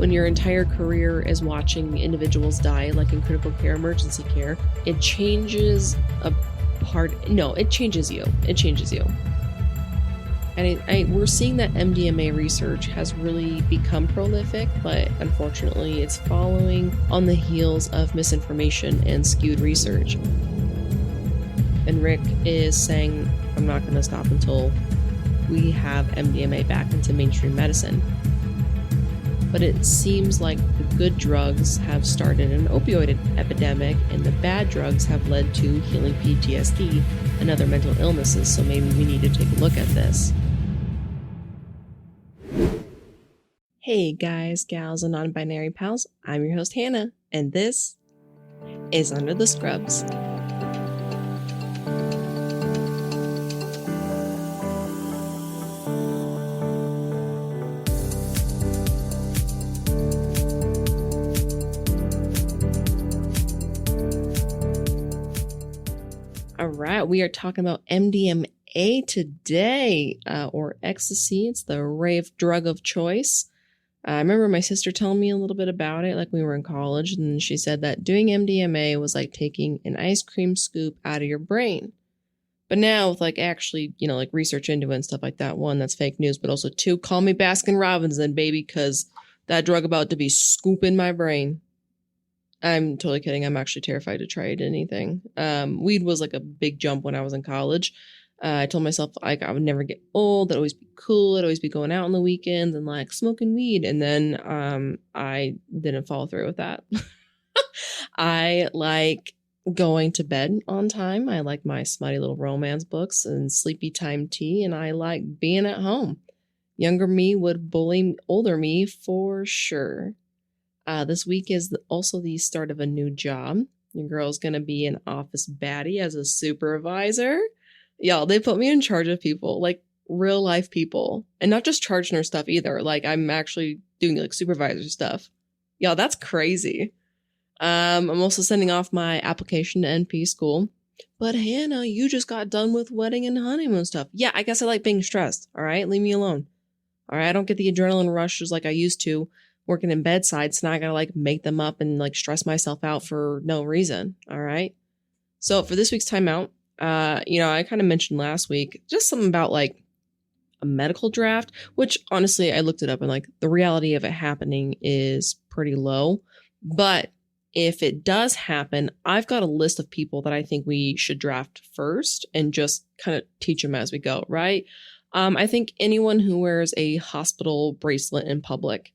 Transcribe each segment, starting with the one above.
when your entire career is watching individuals die, like in critical care, emergency care, it changes it changes you. It changes you. And we're seeing that MDMA research has really become prolific, but unfortunately it's following on the heels of misinformation and skewed research. And Rick is saying, I'm not going to stop until we have MDMA back into mainstream medicine. But it seems like the good drugs have started an opioid epidemic, and the bad drugs have led to healing PTSD and other mental illnesses, so maybe we need to take a look at this. Hey guys, gals, and non-binary pals, I'm your host Hannah, and this is Under the Scrubs. All right, we are talking about MDMA today, or Ecstasy. It's the rave drug of choice. I remember my sister telling me a little bit about it, like we were in college, and she said that doing MDMA was like taking an ice cream scoop out of your brain. But now with like actually, like research into it and stuff like that, one, that's fake news, but also two, call me Baskin Robbins then, baby, because that drug about to be scooping my brain. I'm totally kidding. I'm actually terrified to try anything. Weed was like a big jump when I was in college. I told myself like I would never get old. I'd always be cool. I'd always be going out on the weekends and like smoking weed. And then I didn't follow through with that. I like going to bed on time. I like my smutty little romance books and sleepy time tea. And I like being at home. Younger me would bully older me for sure. This week is also the start of a new job. Your girl's going to be an office baddie as a supervisor. Y'all, they put me in charge of people, like real life people, and not just charge nurse stuff either. Like I'm actually doing like supervisor stuff. Y'all, that's crazy. I'm also sending off my application to NP school. But Hannah, you just got done with wedding and honeymoon stuff. Yeah, I guess I like being stressed. All right, leave me alone. All right, I don't get the adrenaline rushes like I used to working in bedside. So now I gotta like make them up and like stress myself out for no reason. All right. So for this week's timeout, I kind of mentioned last week just something about like a medical draft, which honestly I looked it up and like the reality of it happening is pretty low. But if it does happen, I've got a list of people that I think we should draft first and just kind of teach them as we go. Right. I think anyone who wears a hospital bracelet in public,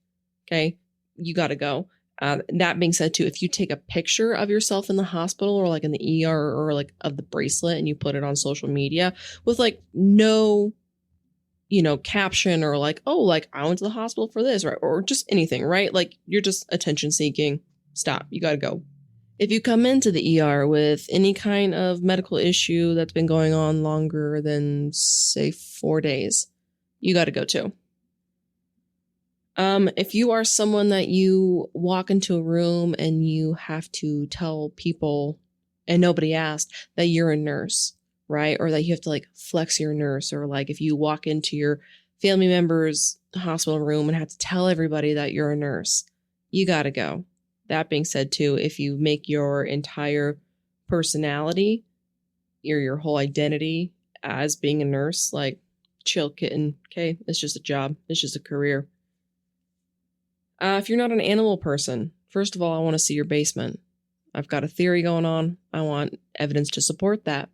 okay, you got to go. That being said, too, if you take a picture of yourself in the hospital or like in the ER or like of the bracelet and you put it on social media with like no, caption or like, oh, like I went to the hospital for this, right? Or just anything, right? Like you're just attention seeking. Stop. You got to go. If you come into the ER with any kind of medical issue that's been going on longer than, say, 4 days, you got to go too. If you are someone that you walk into a room and you have to tell people and nobody asked that you're a nurse, right? Or that you have to like flex your nurse, or like if you walk into your family member's hospital room and have to tell everybody that you're a nurse, you got to go. That being said too, if you make your entire personality, your whole identity as being a nurse, like chill kitten, okay? It's just a job. It's just a career. If you're not an animal person, first of all, I want to see your basement. I've got a theory going on. I want evidence to support that.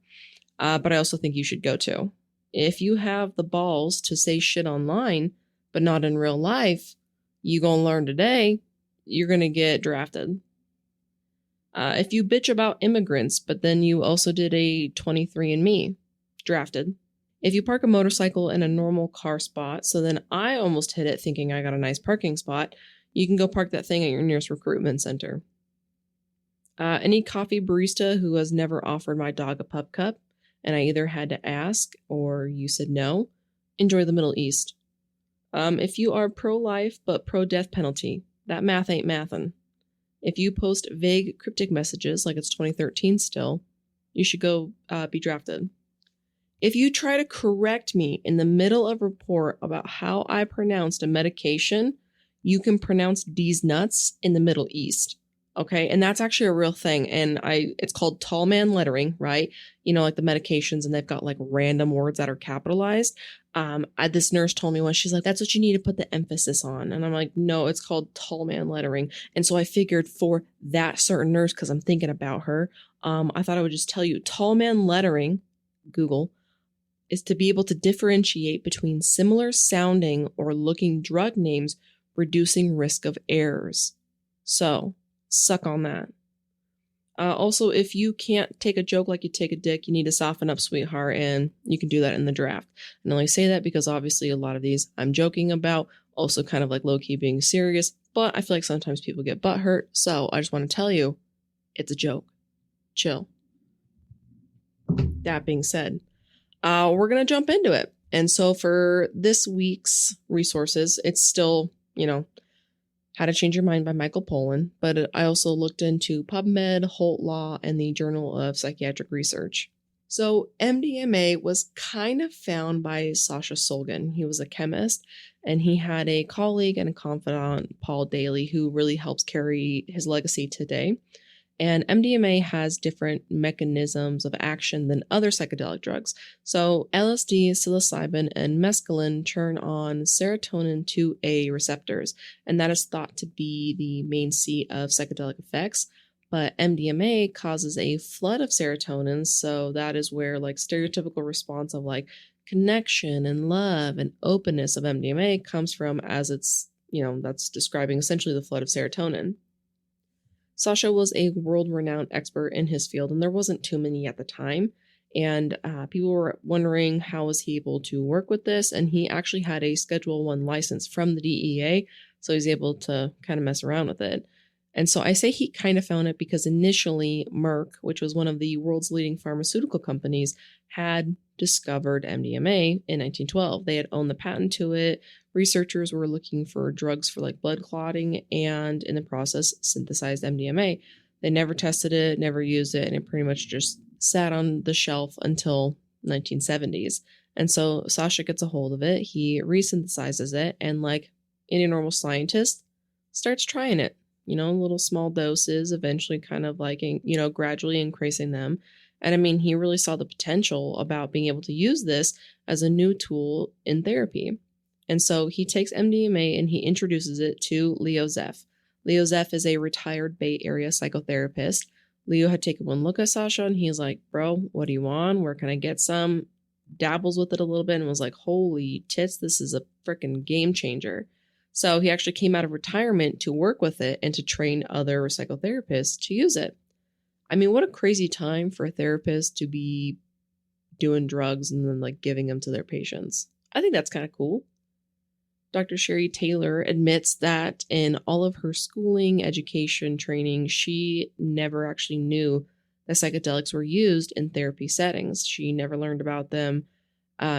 But I also think you should go too. If you have the balls to say shit online, but not in real life, you gonna learn today, you're gonna get drafted. If you bitch about immigrants, but then you also did a 23andMe, drafted. If you park a motorcycle in a normal car spot, so then I almost hit it thinking I got a nice parking spot, you can go park that thing at your nearest recruitment center. Any coffee barista who has never offered my dog a pup cup, and I either had to ask or you said no, enjoy the Middle East. If you are pro-life but pro-death penalty, that math ain't mathin'. If you post vague cryptic messages like it's 2013 still, you should go be drafted. If you try to correct me in the middle of a report about how I pronounced a medication, you can pronounce these nuts in the Middle East. Okay. And that's actually a real thing. And it's called tall man lettering, right? You know, like the medications, and they've got like random words that are capitalized. This nurse told me once, she's like, that's what you need to put the emphasis on. And I'm like, no, it's called tall man lettering. And so I figured for that certain nurse, because I'm thinking about her, I thought I would just tell you tall man lettering, Google, is to be able to differentiate between similar sounding or looking drug names, reducing risk of errors. So suck on that. Also, if you can't take a joke like you take a dick, you need to soften up, sweetheart, and you can do that in the draft. And I only say that because obviously a lot of these I'm joking about, also kind of like low-key being serious, but I feel like sometimes people get butthurt, so I just want to tell you, it's a joke. Chill. That being said, we're going to jump into it. And so for this week's resources, it's still, How to Change Your Mind by Michael Pollan, but I also looked into PubMed, Holt Law, and the Journal of Psychiatric Research. So MDMA was kind of found by Sasha Sulgan. He was a chemist, and he had a colleague and a confidant, Paul Daly, who really helps carry his legacy today. And MDMA has different mechanisms of action than other psychedelic drugs. So LSD, psilocybin, and mescaline turn on serotonin 2A receptors, and that is thought to be the main seat of psychedelic effects. But MDMA causes a flood of serotonin, so that is where like stereotypical response of like connection and love and openness of MDMA comes from, as it's, that's describing essentially the flood of serotonin. Sasha was a world-renowned expert in his field, and there wasn't too many at the time. And people were wondering how was he able to work with this, and he actually had a Schedule I license from the DEA, so he's able to kind of mess around with it. And so I say he kind of found it because initially Merck, which was one of the world's leading pharmaceutical companies, had discovered MDMA in 1912. They had owned the patent to it. Researchers were looking for drugs for like blood clotting, and in the process synthesized MDMA. They never tested it, never used it, and it pretty much just sat on the shelf until 1970s. And so Sasha gets a hold of it, he resynthesizes it, and like any normal scientist, starts trying it. Little small doses, eventually kind of like, gradually increasing them. And I mean, he really saw the potential about being able to use this as a new tool in therapy. And so he takes MDMA and he introduces it to Leo Zeff. Leo Zeff is a retired Bay Area psychotherapist. Leo had taken one look at Sasha and he's like, bro, what do you want? Where can I get some? Dabbles with it a little bit and was like, holy tits, this is a freaking game changer. So he actually came out of retirement to work with it and to train other psychotherapists to use it. I mean, what a crazy time for a therapist to be doing drugs and then like giving them to their patients. I think that's kind of cool. Dr. Shari Taylor admits that in all of her schooling, education, training, she never actually knew that psychedelics were used in therapy settings. She never learned about them.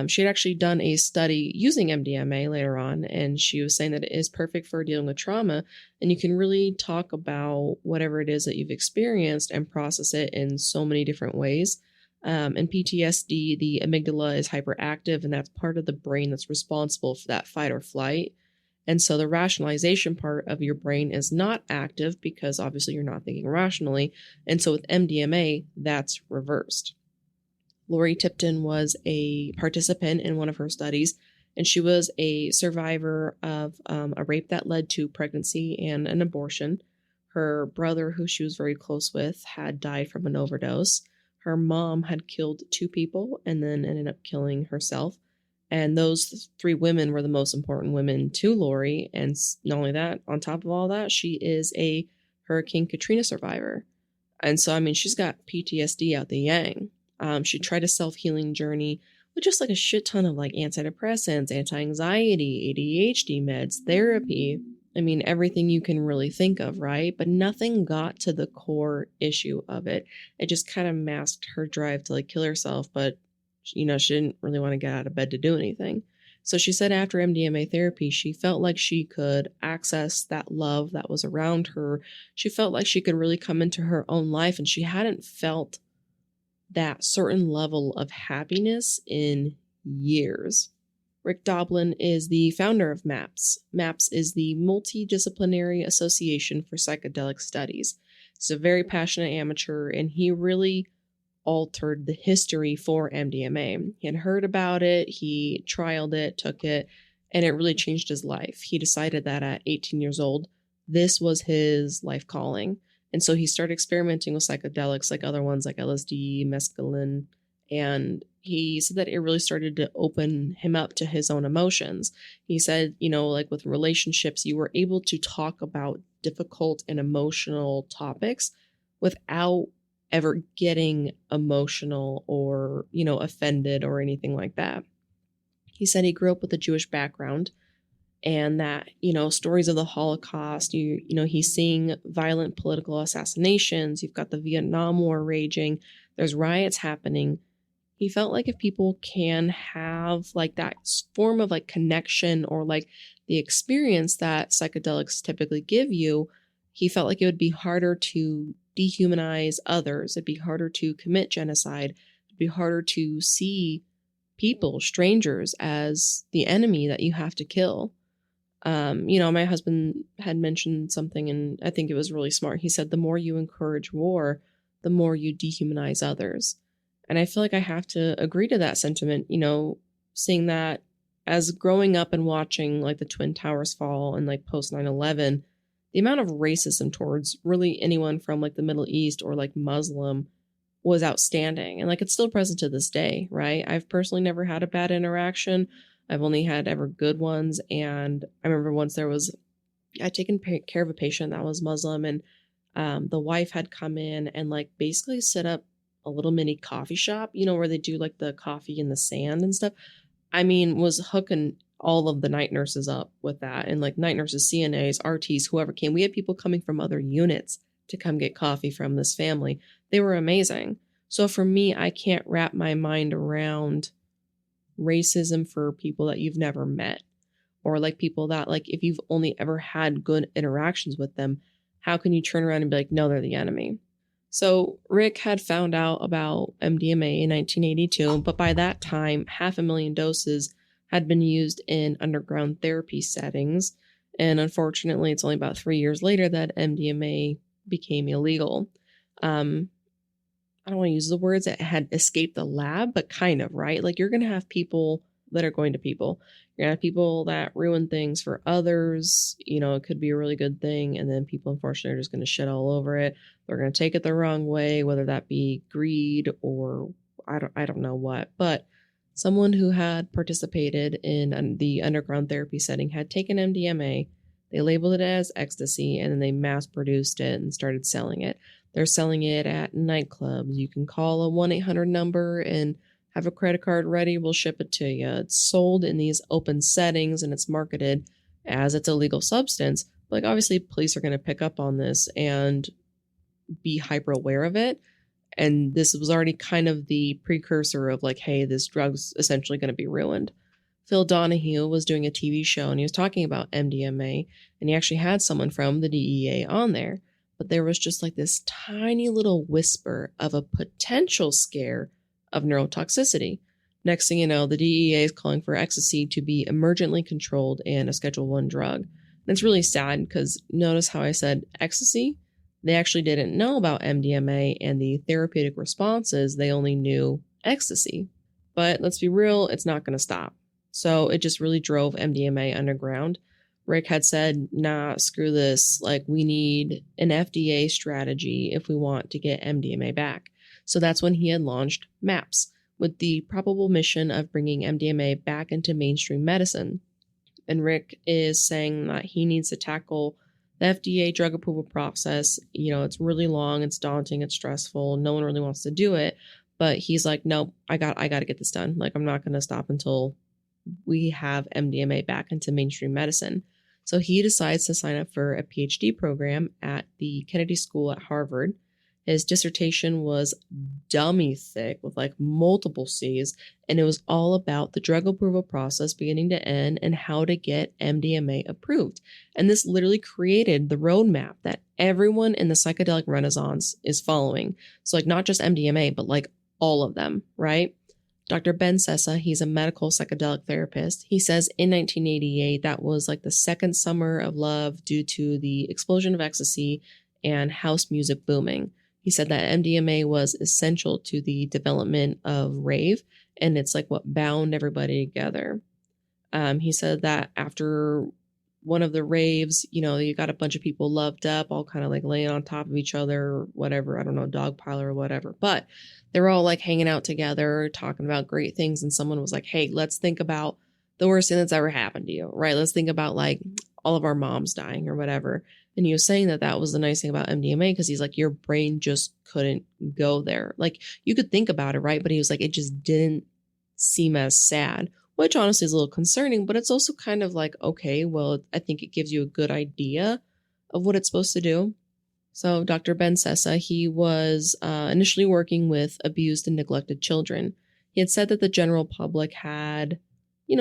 She had actually done a study using MDMA later on, and she was saying that it is perfect for dealing with trauma, and you can really talk about whatever it is that you've experienced and process it in so many different ways. In PTSD, the amygdala is hyperactive, and that's part of the brain that's responsible for that fight or flight. And so the rationalization part of your brain is not active because obviously you're not thinking rationally. And so with MDMA, that's reversed. Lori Tipton was a participant in one of her studies, and she was a survivor of a rape that led to pregnancy and an abortion. Her brother, who she was very close with, had died from an overdose. Her mom had killed 2 people and then ended up killing herself. And those 3 women were the most important women to Lori. And not only that, on top of all that, she is a Hurricane Katrina survivor. And so, I mean, she's got PTSD out the yang. She tried a self-healing journey with just like a shit ton of like antidepressants, anti-anxiety, ADHD meds, therapy. I mean, everything you can really think of, right? But nothing got to the core issue of it. It just kind of masked her drive to like kill herself, but she didn't really want to get out of bed to do anything. So she said after MDMA therapy, she felt like she could access that love that was around her. She felt like she could really come into her own life, and she hadn't felt that certain level of happiness in years. Rick Doblin is the founder of MAPS. MAPS is the Multidisciplinary Association for Psychedelic Studies. He's a very passionate amateur, and he really altered the history for MDMA. He had heard about it, he trialed it, took it, and it really changed his life. He decided that at 18 years old, this was his life calling. And so he started experimenting with psychedelics like other ones like LSD, mescaline, and he said that it really started to open him up to his own emotions. He said, like with relationships, you were able to talk about difficult and emotional topics without ever getting emotional or, offended or anything like that. He said he grew up with a Jewish background and that, stories of the Holocaust, he's seeing violent political assassinations. You've got the Vietnam War raging. There's riots happening. He felt like if people can have like that form of like connection or like the experience that psychedelics typically give you, he felt like it would be harder to dehumanize others. It'd be harder to commit genocide. It'd be harder to see people, strangers, as the enemy that you have to kill. My husband had mentioned something, and I think it was really smart. He said, the more you encourage war, the more you dehumanize others. And I feel like I have to agree to that sentiment, seeing that as growing up and watching like the Twin Towers fall and like post 9/11, the amount of racism towards really anyone from like the Middle East or like Muslim was outstanding. And like it's still present to this day, right? I've personally never had a bad interaction. I've only had ever good ones. And I remember once I'd taken care of a patient that was Muslim, and the wife had come in and like basically set up a little mini coffee shop, where they do like the coffee in the sand and stuff. I mean, was hooking all of the night nurses up with that. And like night nurses, CNAs, RTs, whoever came. We had people coming from other units to come get coffee from this family. They were amazing. So for me, I can't wrap my mind around racism for people that you've never met, or like people that like if you've only ever had good interactions with them, how can you turn around and be like, no, they're the enemy? So Rick had found out about MDMA in 1982, but by that time, 500,000 doses had been used in underground therapy settings. And unfortunately, it's only about 3 years later that MDMA became illegal. I don't want to use the words that had escaped the lab, but kind of, right? Like you're going to have people that are going to people. You're going to have people that ruin things for others. It could be a really good thing. And then people, unfortunately, are just going to shit all over it. They're going to take it the wrong way, whether that be greed or I don't know what. But someone who had participated in the underground therapy setting had taken MDMA. They labeled it as Ecstasy, and then they mass produced it and started selling it. They're selling it at nightclubs. You can call a 1-800 number and have a credit card ready. We'll ship it to you. It's sold in these open settings and it's marketed as it's a legal substance. Like obviously police are going to pick up on this and be hyper aware of it. And this was already kind of the precursor of like, hey, this drug's essentially going to be ruined. Phil Donahue was doing a TV show and he was talking about MDMA, and he actually had someone from the DEA on there. But there was just like this tiny little whisper of a potential scare of neurotoxicity. Next thing you know, the DEA is calling for Ecstasy to be emergently controlled and a Schedule I drug. And it's really sad because notice how I said Ecstasy? They actually didn't know about MDMA and the therapeutic responses. They only knew Ecstasy. But let's be real, it's not going to stop. So it just really drove MDMA underground. Rick had said, nah, screw this. Like, we need an FDA strategy if we want to get MDMA back. So that's when he had launched MAPS, with the probable mission of bringing MDMA back into mainstream medicine. And Rick is saying that he needs to tackle the FDA drug approval process. It's really long, it's daunting, it's stressful. No one really wants to do it. But he's like, no, I got to get this done. Like, I'm not going to stop until we have MDMA back into mainstream medicine. So he decides to sign up for a PhD program at the Kennedy School at Harvard. His dissertation was dummy thick with like multiple C's, and it was all about the drug approval process beginning to end and how to get MDMA approved. And this literally created the roadmap that everyone in the psychedelic renaissance is following. So like not just MDMA, but like all of them, right? Dr. Ben Sessa, he's a medical psychedelic therapist. He says in 1988, that was like the second summer of love due to the explosion of ecstasy and house music booming. He said that MDMA was essential to the development of rave, and it's like what bound everybody together. He said that after one of the raves, you got a bunch of people loved up, all kind of like laying on top of each other, or whatever, I don't know, dog pile or whatever. But they were all like hanging out together, talking about great things. And someone was like, hey, let's think about the worst thing that's ever happened to you, right? Let's think about like all of our moms dying or whatever. And he was saying that that was the nice thing about MDMA, because he's like, your brain just couldn't go there. Like you could think about it, right? But he was like, it just didn't seem as sad, which honestly is a little concerning, but it's also kind of like, okay, well, I think it gives you a good idea of what it's supposed to do. So Dr. Ben Sessa, he was initially working with abused and neglected children. He had said that the general public had,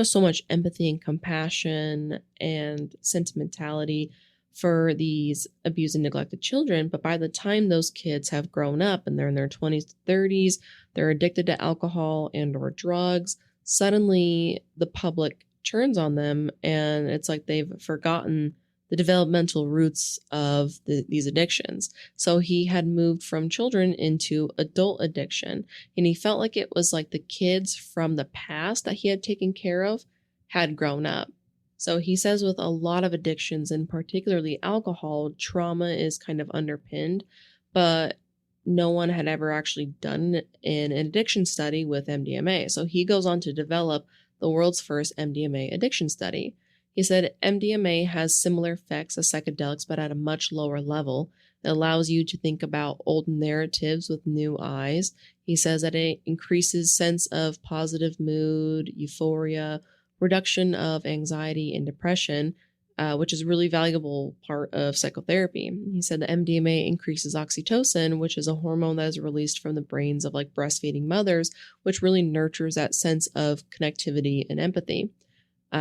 so much empathy and compassion and sentimentality for these abused and neglected children. But by the time those kids have grown up and they're in their 20s, 30s, they're addicted to alcohol and or drugs, suddenly the public turns on them, and it's like they've forgotten the developmental roots of these addictions. So he had moved from children into adult addiction, and he felt like it was like the kids from the past that he had taken care of had grown up. So he says with a lot of addictions, and particularly alcohol, trauma is kind of underpinned, but no one had ever actually done an addiction study with MDMA. So he goes on to develop the world's first MDMA addiction study. He said MDMA has similar effects as psychedelics, but at a much lower level. It allows you to think about old narratives with new eyes. He says that it increases sense of positive mood, euphoria, reduction of anxiety and depression, which is a really valuable part of psychotherapy. He said that MDMA increases oxytocin, which is a hormone that is released from the brains of like breastfeeding mothers, which really nurtures that sense of connectivity and empathy.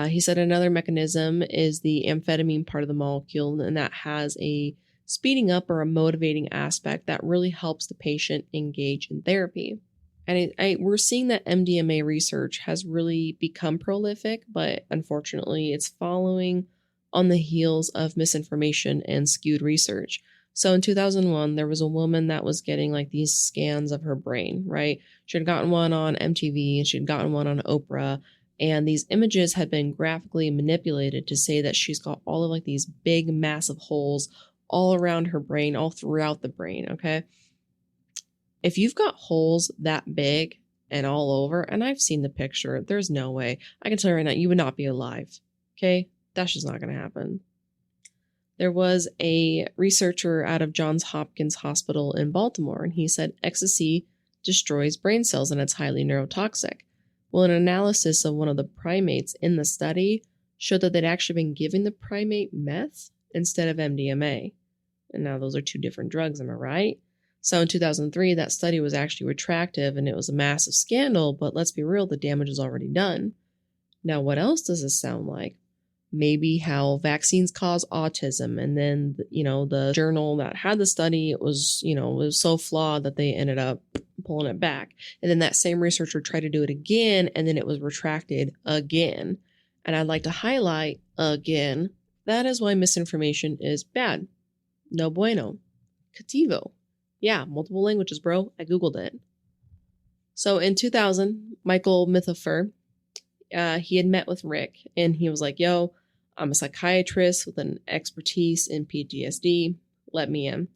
He said another mechanism is the amphetamine part of the molecule, and that has a speeding up or a motivating aspect that really helps the patient engage in therapy. And we're seeing that MDMA research has really become prolific, but unfortunately it's following on the heels of misinformation and skewed research. So in 2001, there was a woman that was getting like these scans of her brain, right? She had gotten one on MTV and she had gotten one on Oprah. And these images had been graphically manipulated to say that she's got all of like these big, massive holes all around her brain, all throughout the brain, okay? If you've got holes that big and all over, and I've seen the picture, there's no way. I can tell you right now, you would not be alive, okay? That's just not going to happen. There was a researcher out of Johns Hopkins Hospital in Baltimore, and he said ecstasy destroys brain cells and it's highly neurotoxic. Well, an analysis of one of the primates in the study showed that they'd actually been giving the primate meth instead of MDMA. And now those are two different drugs, am I right? So in 2003, that study was actually retractive and it was a massive scandal, but let's be real, the damage is already done. Now, what else does this sound like? Maybe how vaccines cause autism. And then, the journal that had the study, it was so flawed that they ended up pulling it back. And then that same researcher tried to do it again, and then it was retracted again. And I'd like to highlight again, that is why misinformation is bad. No bueno. Cativo. Yeah, multiple languages, bro. I Googled it. So in 2000, Michael Mithofer, he had met with Rick, and he was like, yo, I'm a psychiatrist with an expertise in PTSD. Let me in.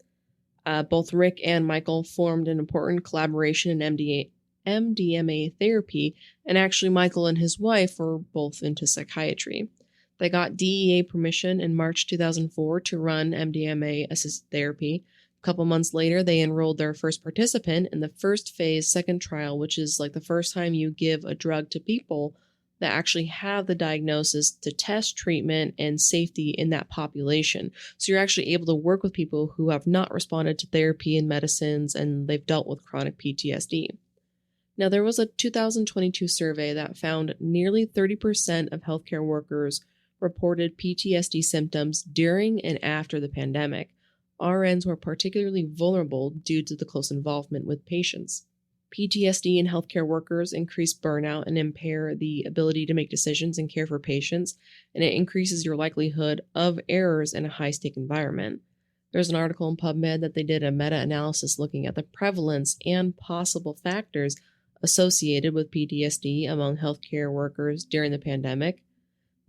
Both Rick and Michael formed an important collaboration in MDMA therapy, and actually Michael and his wife were both into psychiatry. They got DEA permission in March 2004 to run MDMA-assisted therapy. A couple months later, they enrolled their first participant in the first phase second trial, which is like the first time you give a drug to people that actually have the diagnosis to test treatment and safety in that population. So you're actually able to work with people who have not responded to therapy and medicines, and they've dealt with chronic PTSD. Now, there was a 2022 survey that found nearly 30% of healthcare workers reported PTSD symptoms during and after the pandemic. RNs were particularly vulnerable due to the close involvement with patients. PTSD in healthcare workers increase burnout and impair the ability to make decisions and care for patients, and it increases your likelihood of errors in a high-stake environment. There's an article in PubMed that they did a meta-analysis looking at the prevalence and possible factors associated with PTSD among healthcare workers during the pandemic.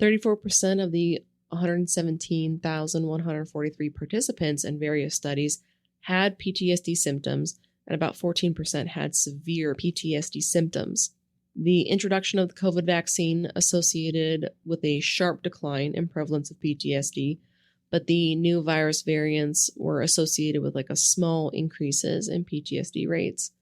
34% of the 117,143 participants in various studies had PTSD symptoms, and about 14% had severe PTSD symptoms. The introduction of the COVID vaccine associated with a sharp decline in prevalence of PTSD, but the new virus variants were associated with a small increases in PTSD rates.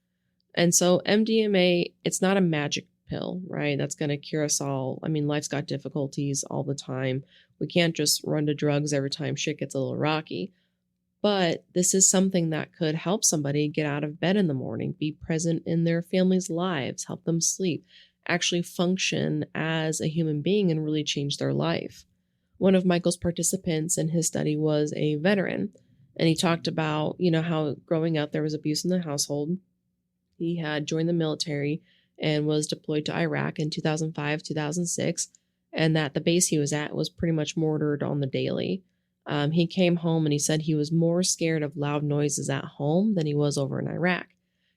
And so MDMA, it's not a magic pill, right? That's going to cure us all. I mean, life's got difficulties all the time. We can't just run to drugs every time shit gets a little rocky. But this is something that could help somebody get out of bed in the morning, be present in their family's lives, help them sleep, actually function as a human being and really change their life. One of Michael's participants in his study was a veteran, and he talked about, how growing up there was abuse in the household. He had joined the military and was deployed to Iraq in 2005, 2006, and that the base he was at was pretty much mortared on the daily. He came home and he said he was more scared of loud noises at home than he was over in Iraq.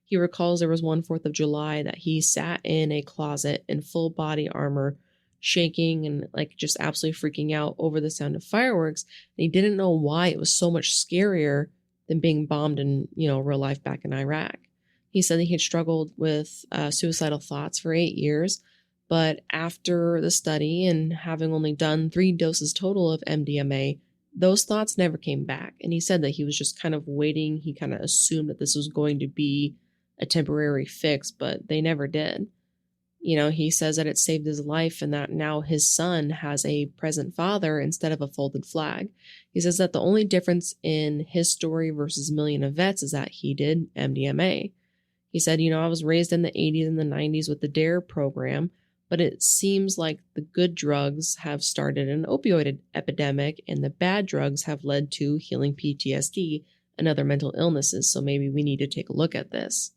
He recalls there was one 4th of July that he sat in a closet in full body armor, shaking and just absolutely freaking out over the sound of fireworks. And he didn't know why it was so much scarier than being bombed in, real life back in Iraq. He said that he had struggled with suicidal thoughts for 8 years, but after the study and having only done 3 doses total of MDMA, those thoughts never came back. And he said that he was just kind of waiting. He kind of assumed that this was going to be a temporary fix, but they never did. He says that it saved his life and that now his son has a present father instead of a folded flag. He says that the only difference in his story versus a million of vets is that he did MDMA. He said, I was raised in the 80s and the 90s with the DARE program, but it seems like the good drugs have started an opioid epidemic and the bad drugs have led to healing PTSD and other mental illnesses, so maybe we need to take a look at this.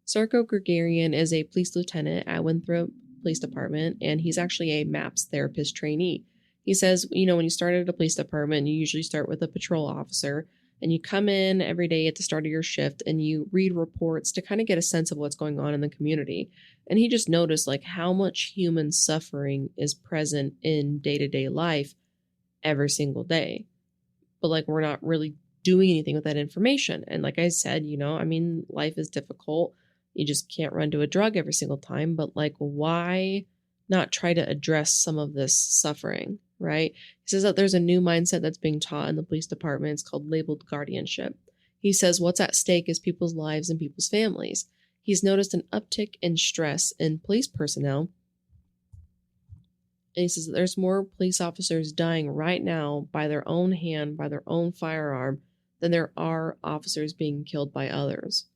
Sarko Gregorian is a police lieutenant at Winthrop Police Department, and he's actually a MAPS therapist trainee. He says, when you start at a police department, you usually start with a patrol officer, and you come in every day at the start of your shift and you read reports to kind of get a sense of what's going on in the community. And he just noticed how much human suffering is present in day-to-day life every single day. But we're not really doing anything with that information. And like I said, life is difficult. You just can't run to a drug every single time. But why not try to address some of this suffering? Right? He says that there's a new mindset that's being taught in the police department. It's called labeled guardianship. He says what's at stake is people's lives and people's families. He's noticed an uptick in stress in police personnel. And he says that there's more police officers dying right now by their own hand, by their own firearm, than there are officers being killed by others.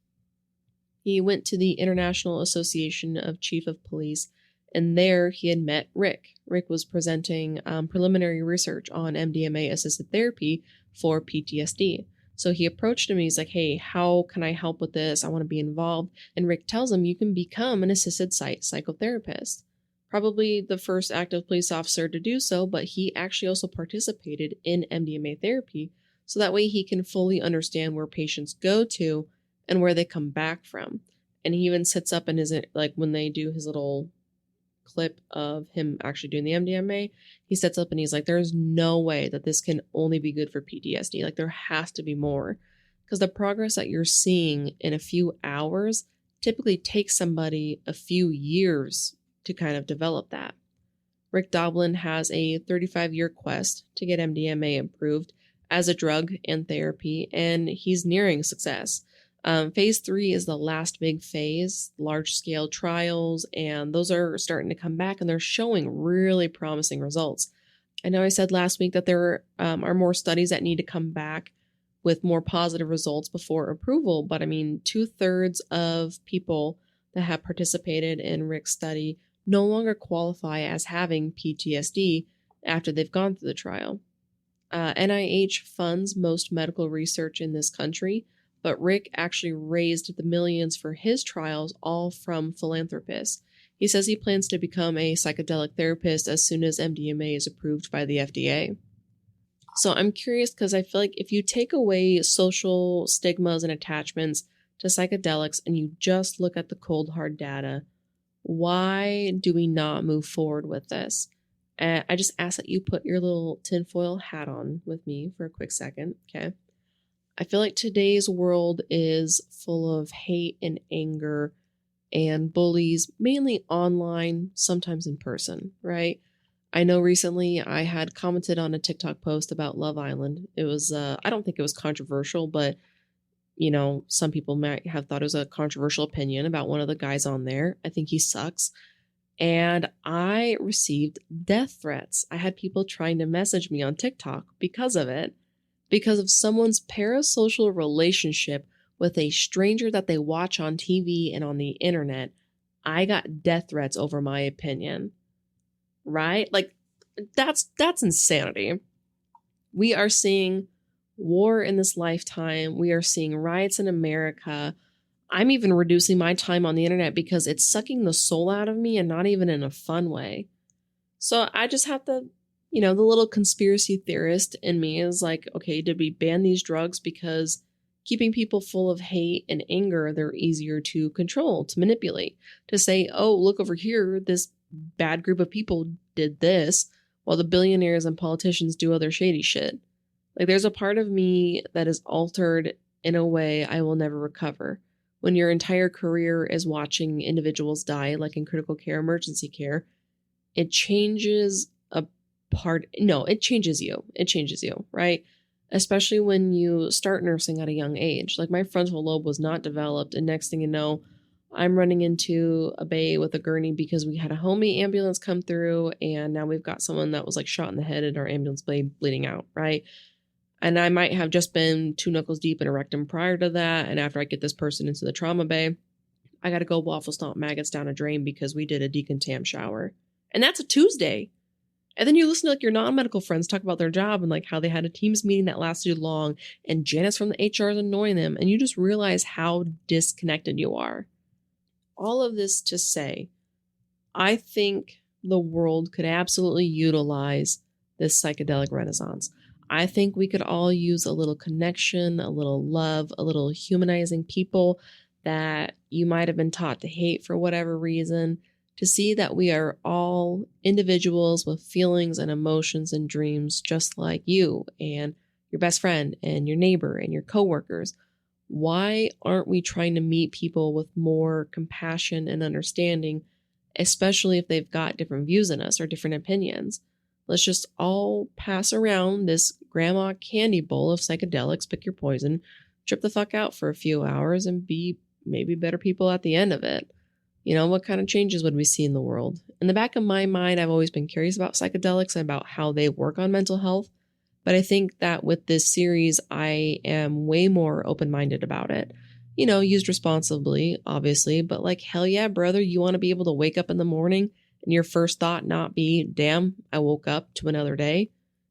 He went to the International Association of Chief of Police, and there he had met Rick. Rick was presenting preliminary research on MDMA-assisted therapy for PTSD. So he approached him and he's like, hey, how can I help with this? I want to be involved. And Rick tells him you can become an assisted site psychotherapist. Probably the first active police officer to do so, but he actually also participated in MDMA therapy. So that way he can fully understand where patients go to and where they come back from. And he even sits up in his, when they do his little clip of him actually doing the MDMA, he sets up and he's like, there's no way that this can only be good for PTSD. There has to be more, because the progress that you're seeing in a few hours typically takes somebody a few years to kind of develop that. Rick Doblin has a 35-year quest to get MDMA approved as a drug and therapy, and he's nearing success. Phase 3 is the last big phase, large-scale trials, and those are starting to come back, and they're showing really promising results. I know I said last week that there are more studies that need to come back with more positive results before approval, but 2/3 of people that have participated in Rick's study no longer qualify as having PTSD after they've gone through the trial. NIH funds most medical research in this country, but Rick actually raised the millions for his trials, all from philanthropists. He says he plans to become a psychedelic therapist as soon as MDMA is approved by the FDA. So I'm curious because I feel like if you take away social stigmas and attachments to psychedelics and you just look at the cold hard data, why do we not move forward with this? I just ask that you put your little tinfoil hat on with me for a quick second, okay? I feel like today's world is full of hate and anger and bullies, mainly online, sometimes in person, right? I know recently I had commented on a TikTok post about Love Island. It was, I don't think it was controversial, but, you know, some people might have thought it was a controversial opinion about one of the guys on there. I think he sucks. And I received death threats. I had people trying to message me on TikTok because of it, because of someone's parasocial relationship with a stranger that they watch on TV and on the internet. I got death threats over my opinion. Right? Like, that's insanity. We are seeing war in this lifetime. We are seeing riots in America. I'm even reducing my time on the internet because it's sucking the soul out of me and not even in a fun way. So I just have to, you know, the little conspiracy theorist in me is like, okay, did we ban these drugs because keeping people full of hate and anger, they're easier to control, to manipulate, to say, oh, look over here, this bad group of people did this while the billionaires and politicians do other shady shit. Like, there's a part of me that is altered in a way I will never recover. When your entire career is watching individuals die, like in critical care, emergency care, it changes it changes you. It changes you, right? Especially when you start nursing at a young age. Like, my frontal lobe was not developed, and next thing you know, I'm running into a bay with a gurney because we had a homie ambulance come through, and now we've got someone that was like shot in the head and our ambulance bay bleeding out, right? And I might have just been 2 knuckles deep in a rectum prior to that, and after I get this person into the trauma bay, I got to go waffle stomp maggots down a drain because we did a decontam shower. And that's a Tuesday. And then you listen to like your non-medical friends talk about their job and like how they had a Teams meeting that lasted long, and Janice from the HR is annoying them, and you just realize how disconnected you are. All of this to say, I think the world could absolutely utilize this psychedelic renaissance. I think we could all use a little connection, a little love, a little humanizing people that you might have been taught to hate for whatever reason, to see that we are all individuals with feelings and emotions and dreams just like you and your best friend and your neighbor and your coworkers. Why aren't we trying to meet people with more compassion and understanding, especially if they've got different views than us or different opinions? Let's just all pass around this grandma candy bowl of psychedelics, pick your poison, trip the fuck out for a few hours, and be maybe better people at the end of it. You know, what kind of changes would we see in the world? In the back of my mind, I've always been curious about psychedelics and about how they work on mental health. But I think that with this series, I am way more open-minded about it. You know, used responsibly, obviously, but like, hell yeah, brother, you want to be able to wake up in the morning and your first thought not be, damn, I woke up to another day.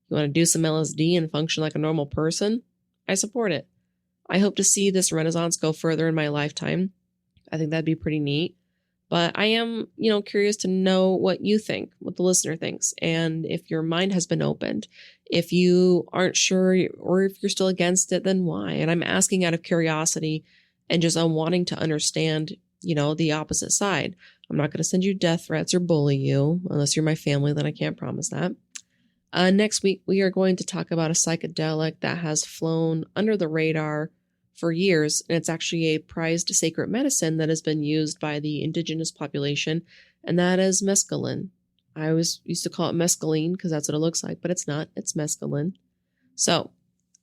You want to do some LSD and function like a normal person? I support it. I hope to see this renaissance go further in my lifetime. I think that'd be pretty neat. But I am, you know, curious to know what you think, what the listener thinks, and if your mind has been opened. If you aren't sure or if you're still against it, then why? And I'm asking out of curiosity and just wanting to understand, you know, the opposite side. I'm not going to send you death threats or bully you, unless you're my family, then I can't promise that. Next week, we are going to talk about a psychedelic that has flown under the radar for years, and it's actually a prized sacred medicine that has been used by the indigenous population, and that is mescaline. I always used to call it mescaline because that's what it looks like, but it's not. It's mescaline. So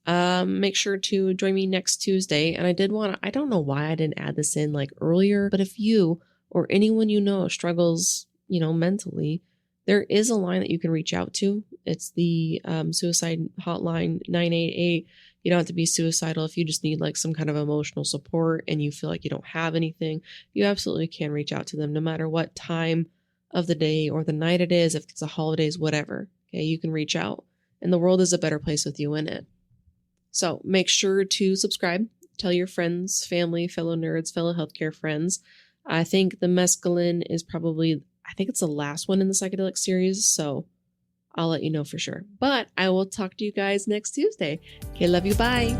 make sure to join me next Tuesday. And I don't know why I didn't add this in like earlier, but if you or anyone you know struggles, you know, mentally, there is a line that you can reach out to. It's the suicide hotline 988. You don't have to be suicidal. If you just need like some kind of emotional support and you feel like you don't have anything, you absolutely can reach out to them no matter what time of the day or the night it is, if it's the holidays, whatever. Okay, you can reach out and the world is a better place with you in it. So make sure to subscribe Tell your friends, family, fellow nerds, fellow healthcare friends. I think the mescaline is probably, I think it's the last one in the psychedelic series, so I'll let you know for sure. But I will talk to you guys next Tuesday. Okay, love you. Bye.